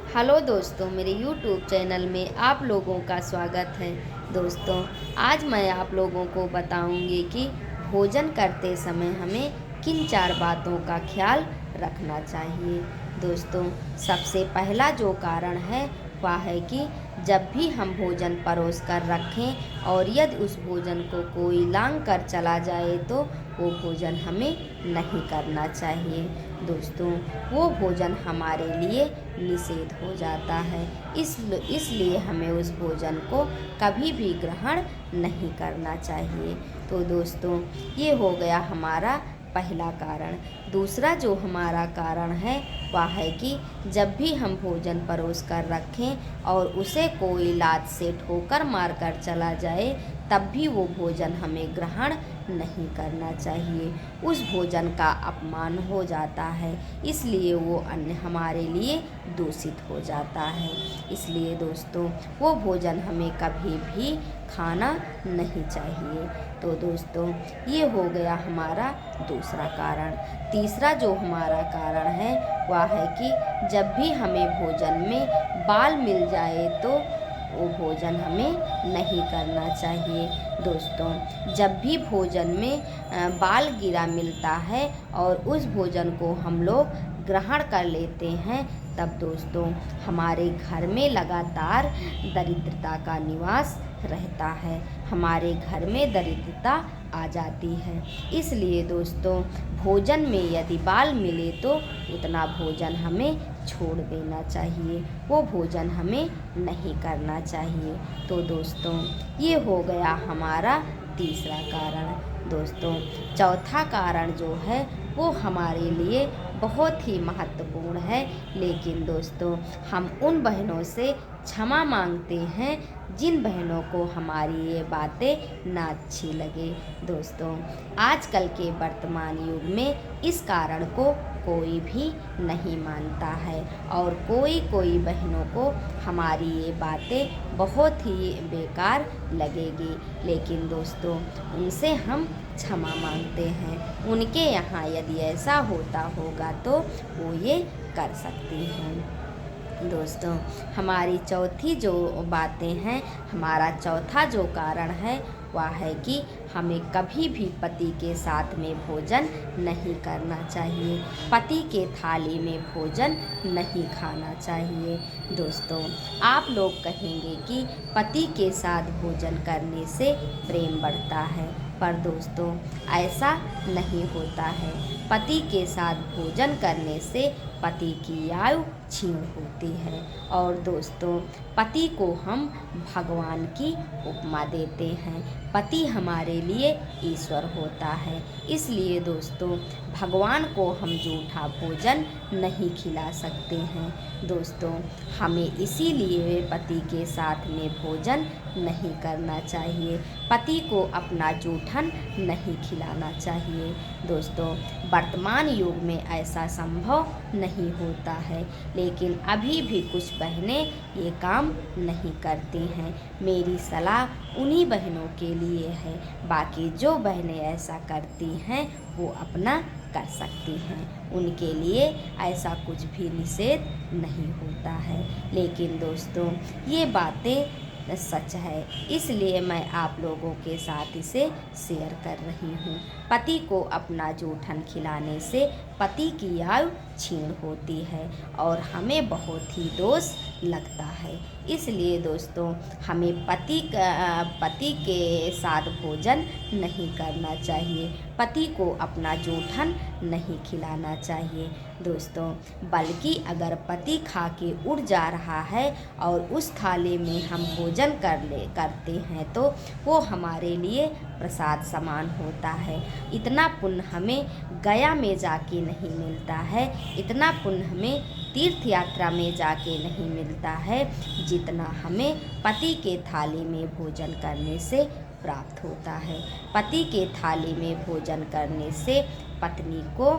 Hello दोस्तों, मेरे YouTube channel में आप लोगों का स्वागत है। दोस्तों, आज मैं आप लोगों को बताऊंगी कि भोजन करते समय हमें किन 4 बातों का ख्याल रखना चाहिए। दोस्तों, सबसे पहला जो कारण है वह है कि जब भी हम भोजन परोस कर रखें और यदि उस भोजन को कोई लांघ कर चला जाए तो वो भोजन हमें नहीं करना चाहिए। दोस्तों, वो भोजन हमारे लिए निषेध हो जाता है। इसलिए हमें उस भोजन को कभी भी ग्रहण नहीं करना चाहिए। तो दोस्तों, ये हो गया हमारा पहला कारण। दूसरा जो हमारा कारण है वह है कि जब भी हम भोजन परोस कर रखें और उसे कोई लात से ठोकर मार कर चला जाए तब भी वो भोजन हमें ग्रहण नहीं करना चाहिए। उस भोजन का अपमान हो जाता है, इसलिए वो अन्न हमारे लिए दूषित हो जाता है। इसलिए दोस्तों, वो भोजन हमें कभी भी खाना नहीं चाहिए। तो दोस्तों, ये हो गया हमारा दूसरा कारण। तीसरा जो हमारा कारण है वह है कि जब भी हमें भोजन में बाल मिल जाए तो वो भोजन हमें नहीं करना चाहिए। दोस्तों, जब भी भोजन में बाल गिरा मिलता है और उस भोजन को हम लोग ग्रहण कर लेते हैं तब दोस्तों हमारे घर में लगातार दरिद्रता का निवास रहता है। हमारे घर में दरिद्रता आ जाती है। इसलिए दोस्तों, भोजन में यदि बाल मिले तो उतना भोजन हमें छोड़ देना चाहिए। वो भोजन हमें नहीं करना चाहिए। तो दोस्तों, ये हो गया हमारा तीसरा कारण। दोस्तों, चौथा कारण जो है वो हमारे लिए बहुत ही महत्वपूर्ण है, लेकिन दोस्तों हम उन बहनों से क्षमा मांगते हैं जिन बहनों को हमारी ये बातें ना अच्छी लगे। दोस्तों, आजकल के वर्तमान युग में इस कारण को कोई भी नहीं मानता है और कोई कोई बहनों को हमारी ये बातें बहुत ही बेकार लगेगी, लेकिन दोस्तों उनसे हम क्षमा मांगते हैं। उनके यहाँ यदि ऐसा होता होगा तो वो ये कर सकती हैं। दोस्तों, हमारी चौथी जो बातें हैं, हमारा चौथा जो कारण है वह है कि हमें कभी भी पति के साथ में भोजन नहीं करना चाहिए। पति के थाली में भोजन नहीं खाना चाहिए। दोस्तों, आप लोग कहेंगे कि पति के साथ भोजन करने से प्रेम बढ़ता है, पर दोस्तों ऐसा नहीं होता है। पति के साथ भोजन करने से पति की आयु क्षीण होती है और दोस्तों पति को हम भगवान की उपमा देते हैं। पति हमारे लिए ईश्वर होता है। इसलिए दोस्तों भगवान को हम जूठा भोजन नहीं खिला सकते हैं। दोस्तों, हमें इसीलिए पति के साथ में भोजन नहीं करना चाहिए। पति को अपना जूठन नहीं खिलाना चाहिए। दोस्तों, वर्तमान युग में ऐसा संभव नहीं होता है, लेकिन अभी भी कुछ बहनें ये काम नहीं करती हैं। मेरी सलाह उन्हीं बहनों के लिए है। बाकी जो बहनें ऐसा करती हैं वो अपना कर सकती हैं। उनके लिए ऐसा कुछ भी निषेध नहीं होता है। लेकिन दोस्तों ये बातें सच है, इसलिए मैं आप लोगों के साथ इसे शेयर कर रही हूँ। पति को अपना जूठन खिलाने से पति की आयु क्षीण होती है और हमें बहुत ही दोष लगता है। इसलिए दोस्तों हमें पति के साथ भोजन नहीं करना चाहिए। पति को अपना जूठन नहीं खिलाना चाहिए। दोस्तों, बल्कि अगर पति खा के उड़ जा रहा है और उस थाली में हम भोजन करते हैं तो वो हमारे लिए प्रसाद समान होता है। इतना पुण्य हमें गया में जाके नहीं मिलता है, इतना पुण्य हमें तीर्थ यात्रा में जाके नहीं मिलता है जितना हमें पति के थाली में भोजन करने से प्राप्त होता है। पति के थाली में भोजन करने से पत्नी को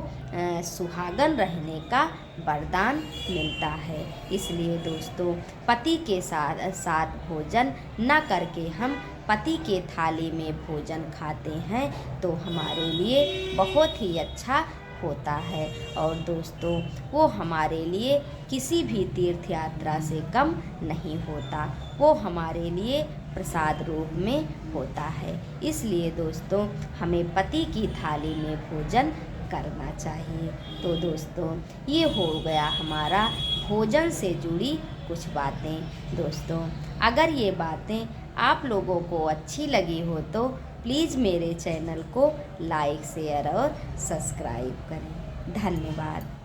सुहागन रहने का वरदान मिलता है। इसलिए दोस्तों पति के साथ भोजन न करके हम पति के थाली में भोजन खाते हैं तो हमारे लिए बहुत ही अच्छा होता है। और दोस्तों वो हमारे लिए किसी भी तीर्थ यात्रा से कम नहीं होता, वो हमारे लिए प्रसाद रूप में होता है। इसलिए दोस्तों हमें पति की थाली में भोजन करना चाहिए। तो दोस्तों ये हो गया हमारा भोजन से जुड़ी कुछ बातें। दोस्तों अगर ये बातें आप लोगों को अच्छी लगी हो तो प्लीज़ मेरे चैनल को लाइक शेयर और सब्सक्राइब करें। धन्यवाद।